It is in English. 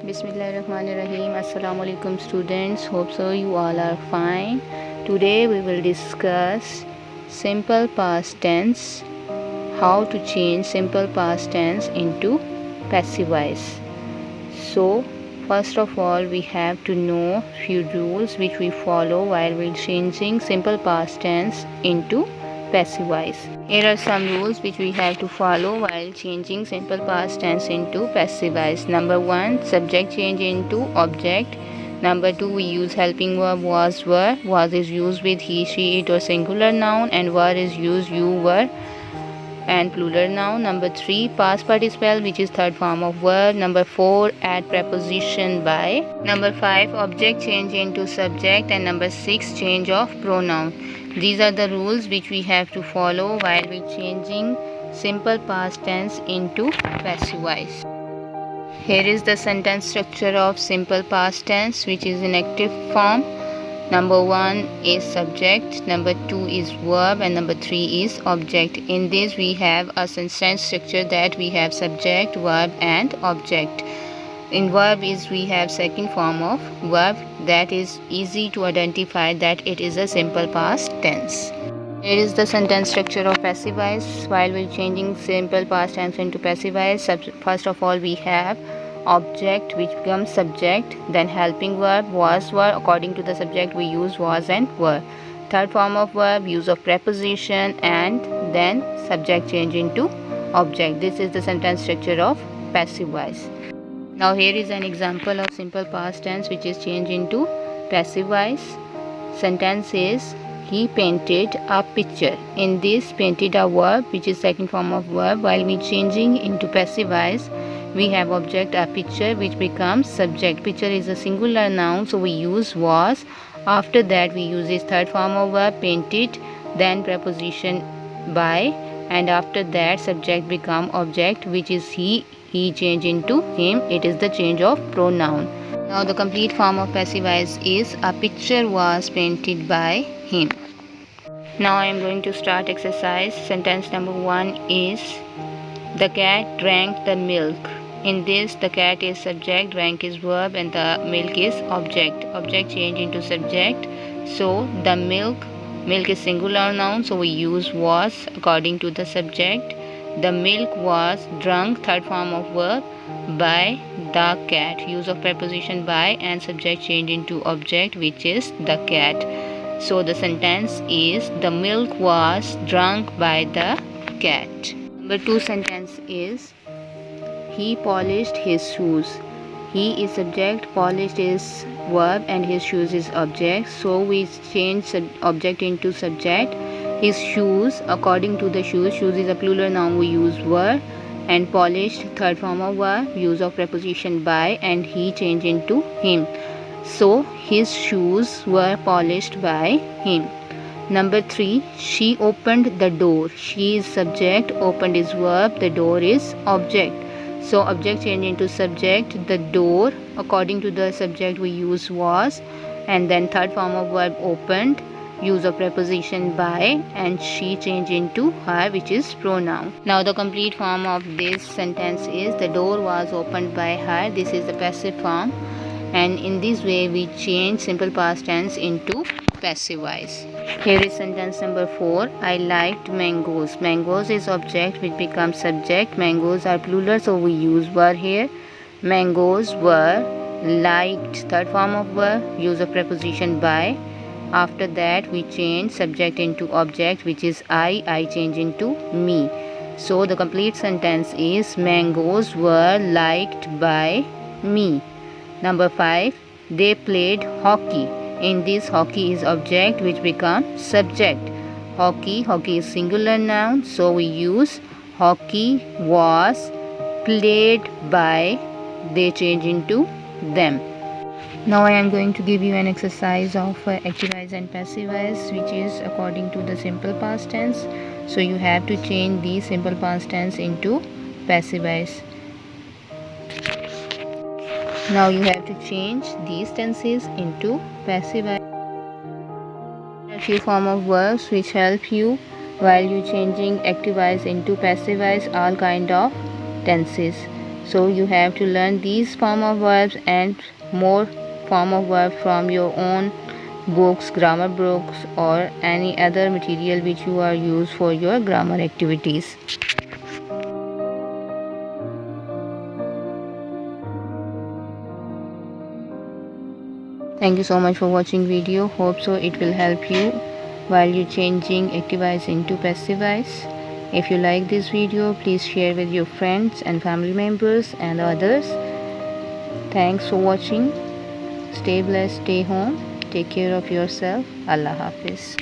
Bismillahirrahmanirrahim. Assalamu alaikum students. Hope so you all are fine. Today we will discuss simple past tense. How to change simple past tense into passive voice. So first of all we have to know few rules which we follow while we changing simple past tense into passive voice. Here are some rules which we have to follow while changing simple past tense into passive voice. Number 1, subject change into object. Number 2, we use helping verb was, were. Was is used with he, she, it or singular noun, and were is used you, were and plural noun. Number 3, past participle which is third form of verb. Number 4, add preposition by. Number 5, object change into subject. And number 6, change of pronoun. These are the rules which we have to follow while we changing simple past tense into passive voice. Here is the sentence structure of simple past tense which is in active form. Number 1 is subject, number 2 is verb, and number 3 is object. In this we have a sentence structure that we have subject, verb and object. In verb is we have second form of verb that is easy to identify that it is a simple past tense. Here is the sentence structure of passive voice while we changing simple past tense into passive voice. First of all we have object which becomes subject, then helping verb was, were. According to the subject we use was and were. Third form of verb, use of preposition, and then subject change into object. This is the sentence structure of passive voice. Now here is an example of simple past tense which is changed into passive voice. Sentence is he painted a picture. In this painted a verb which is second form of verb. While we changing into passive voice we have object a picture which becomes subject. Picture is a singular noun so we use was. After that we use its third form of verb painted, then preposition by, and after that subject become object which is he change into him. It is the change of pronoun. Now the complete form of passive voice is a picture was painted by him. Now I am going to start exercise. Sentence number 1 is the cat drank the milk. In this the cat is subject, drank is verb, and the milk is object. Object change into subject. So the milk is singular noun so we use was according to the subject. The milk was drunk, third form of verb, by the cat. Use of preposition by and subject change into object which is the cat. So the sentence is the milk was drunk by the cat. Number 2 sentence is he polished his shoes. He is subject, polished is verb, and his shoes is object. So we change object into subject. His shoes, according to the shoes is a plural noun we use were, and polished third form of verb, use of preposition by, and he change into him. So his shoes were polished by him. Number 3, she opened the door. She is subject, opened is verb, the door is object. So object change into subject. The door, according to the subject we use was, and then third form of verb opened, use of preposition by, and she change into her which is pronoun. Now the complete form of this sentence is the door was opened by her. This is the passive form, and in this way we change simple past tense into passive voice. Here is sentence number 4. I liked mangoes. Mangoes is object which becomes subject. Mangoes are plural so we use were here. Mangoes were liked, third form of verb, use of preposition by. After that we change subject into object which is I change into me. So the complete sentence is mangoes were liked by me. Number 5, they played hockey. In this hockey is object which becomes subject. Hockey is singular noun so we use hockey was played by, they change into them. Now I am going to give you an exercise of active voice and passive voice which is according to the simple past tense. So you have to change the simple past tense into passive voice. Now you have to change these tenses into passive voice. A few form of verbs which help you while you changing active voice into passive voice, all kind of tenses. So you have to learn these form of verbs and more form of verb from your own books, grammar books, or any other material which you are used for your grammar activities. Thank you so much for watching video. Hope so it will help you while you changing active voice into passive voice. If you like this video, please share with your friends and family members and others. Thanks for watching. Stay blessed, stay home, take care of yourself. Allah Hafiz.